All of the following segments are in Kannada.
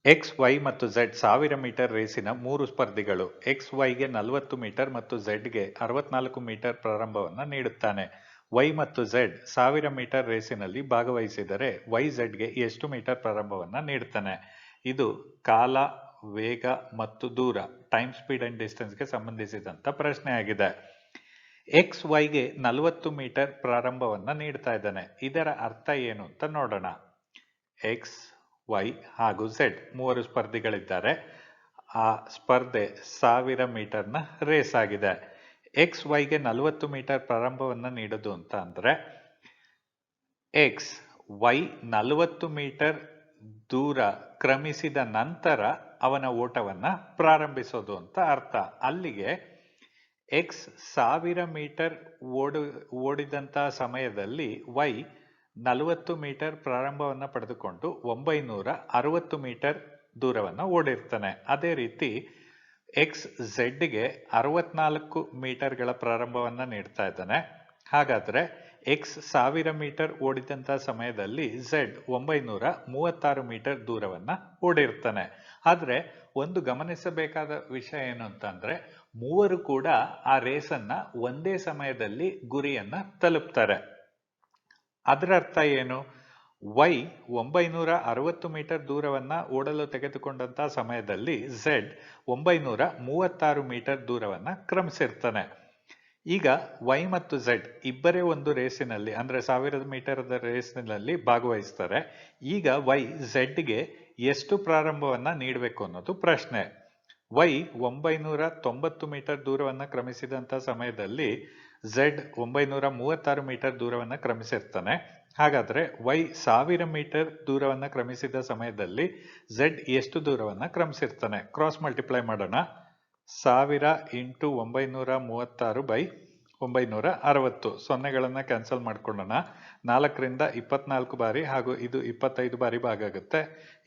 ಎಕ್ಸ್ ವೈ ಮತ್ತು ಝೆಡ್ 1000 ಮೀಟರ್ ರೇಸಿನ 3 ಸ್ಪರ್ಧಿಗಳು ಎಕ್ಸ್ ವೈಗೆ 40 ಮೀಟರ್ ಮತ್ತು ಝೆಡ್ಗೆ 64 ಮೀಟರ್ ಪ್ರಾರಂಭವನ್ನು ನೀಡುತ್ತಾನೆ. ವೈ ಮತ್ತು ಝೆಡ್ 1000 ಮೀಟರ್ ರೇಸಿನಲ್ಲಿ ಭಾಗವಹಿಸಿದರೆ ವೈ ಝೆಡ್ಗೆ ಎಷ್ಟು ಮೀಟರ್ ಪ್ರಾರಂಭವನ್ನು ನೀಡುತ್ತಾನೆ? ಇದು ಕಾಲ, ವೇಗ ಮತ್ತು ದೂರ, ಟೈಮ್, ಸ್ಪೀಡ್ ಅಂಡ್ ಡಿಸ್ಟೆನ್ಸ್ಗೆ ಸಂಬಂಧಿಸಿದಂತ ಪ್ರಶ್ನೆಯಾಗಿದೆ. ಎಕ್ಸ್ ವೈಗೆ 40 ಮೀಟರ್ ಪ್ರಾರಂಭವನ್ನ ನೀಡ್ತಾ ಇದ್ದಾನೆ. ಇದರ ಅರ್ಥ ಏನು ಅಂತ ನೋಡೋಣ. ಎಕ್ಸ್, ವೈ ಹಾಗೂ ಝೆಡ್ 3 ಸ್ಪರ್ಧಿಗಳಿದ್ದಾರೆ. ಆ ಸ್ಪರ್ಧೆ 1000 ಮೀಟರ್ನ ರೇಸ್ ಆಗಿದೆ. ಎಕ್ಸ್ ವೈಗೆ 40 ಮೀಟರ್ ಪ್ರಾರಂಭವನ್ನ ನೀಡೋದು ಅಂತ ಅಂದ್ರೆ ಎಕ್ಸ್ ವೈ 40 ಮೀಟರ್ ದೂರ ಕ್ರಮಿಸಿದ ನಂತರ ಅವನ ಓಟವನ್ನ ಪ್ರಾರಂಭಿಸೋದು ಅಂತ ಅರ್ಥ. ಅಲ್ಲಿಗೆ ಎಕ್ಸ್ 1000 ಮೀಟರ್ ಓಡಿದಂತಹ ಸಮಯದಲ್ಲಿ ವೈ 40 ಮೀಟರ್ ಪ್ರಾರಂಭವನ್ನ ಪಡೆದುಕೊಂಡು 960 ಮೀಟರ್ ದೂರವನ್ನ ಓಡಿರ್ತಾನೆ. ಅದೇ ರೀತಿ ಎಕ್ಸ್ ಝೆಡ್ಗೆ 64 ಮೀಟರ್ಗಳ ಪ್ರಾರಂಭವನ್ನ ನೀಡ್ತಾ ಇದ್ದಾನೆ. ಹಾಗಾದ್ರೆ ಎಕ್ಸ್ 1000 ಮೀಟರ್ ಓಡಿದಂತಹ ಸಮಯದಲ್ಲಿ ಝೆಡ್ 936 ಮೀಟರ್ ದೂರವನ್ನ ಓಡಿರ್ತಾನೆ. ಆದ್ರೆ ಒಂದು ಗಮನಿಸಬೇಕಾದ ವಿಷಯ ಏನು ಅಂತಂದ್ರೆ ಮೂವರು ಕೂಡ ಆ ರೇಸನ್ನ ಒಂದೇ ಸಮಯದಲ್ಲಿ ಗುರಿಯನ್ನ ತಲುಪ್ತಾರೆ. ಅದರ ಅರ್ಥ ಏನು? ವೈ 960 ಮೀಟರ್ ದೂರವನ್ನ ಓಡಲು ತೆಗೆದುಕೊಂಡಂತಹ ಸಮಯದಲ್ಲಿ ಝೆಡ್ 936 ಮೀಟರ್ ದೂರವನ್ನ ಕ್ರಮಿಸಿರ್ತಾನೆ. ಈಗ ವೈ ಮತ್ತು ಝೆಡ್ ಇಬ್ಬರೇ ಒಂದು ರೇಸಿನಲ್ಲಿ ಅಂದ್ರೆ 1000 ಮೀಟರ್ ರೇಸಿನಲ್ಲಿ ಭಾಗವಹಿಸ್ತಾರೆ. ಈಗ ವೈ ಝೆಡ್ಗೆ ಎಷ್ಟು ಪ್ರಾರಂಭವನ್ನ ನೀಡಬೇಕು ಅನ್ನೋದು ಪ್ರಶ್ನೆ. ವೈ 990 ಮೀಟರ್ ದೂರವನ್ನ ಕ್ರಮಿಸಿದಂತ ಸಮಯದಲ್ಲಿ ಝೆಡ್ 936 ಮೀಟರ್ ದೂರವನ್ನ ಕ್ರಮಿಸಿರ್ತಾನೆ. ಹಾಗಾದ್ರೆ ವೈ 1000 ಮೀಟರ್ ದೂರವನ್ನ ಕ್ರಮಿಸಿದ ಸಮಯದಲ್ಲಿ ಝೆಡ್ ಎಷ್ಟು ದೂರವನ್ನ ಕ್ರಮಿಸಿರ್ತಾನೆ? ಕ್ರಾಸ್ ಮಲ್ಟಿಪ್ಲೈ ಮಾಡೋಣ. 1000 ಇಂಟು 936 ಬೈ 960. ಸೊನ್ನೆಗಳನ್ನ ಕ್ಯಾನ್ಸಲ್ ಮಾಡ್ಕೊಳ್ಳೋಣ. 4ರಿಂದ 24 ಬಾರಿ ಹಾಗೂ ಇದು 25 ಬಾರಿ ಭಾಗ ಆಗುತ್ತೆ.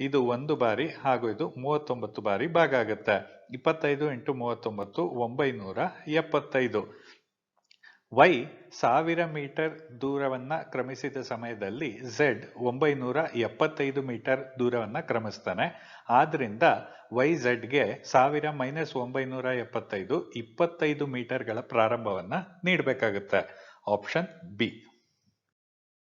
ಇದು 1 ಬಾರಿ ಹಾಗೂ ಇದು 39 ಬಾರಿ ಭಾಗ ಆಗುತ್ತೆ. 25 ಇಂಟು 39 975. ವೈ 1000 ಮೀಟರ್ ದೂರವನ್ನ ಕ್ರಮಿಸಿದ ಸಮಯದಲ್ಲಿ ಝೆಡ್ 975 ಮೀಟರ್ ದೂರವನ್ನ ಕ್ರಮಿಸ್ತಾನೆ. ಆದ್ರಿಂದ ವೈ ಝೆಡ್ಗೆ 1000 ಮೈನಸ್ 975 25 ಮೀಟರ್ಗಳ ಪ್ರಾರಂಭವನ್ನ ನೀಡಬೇಕಾಗುತ್ತೆ. Option B.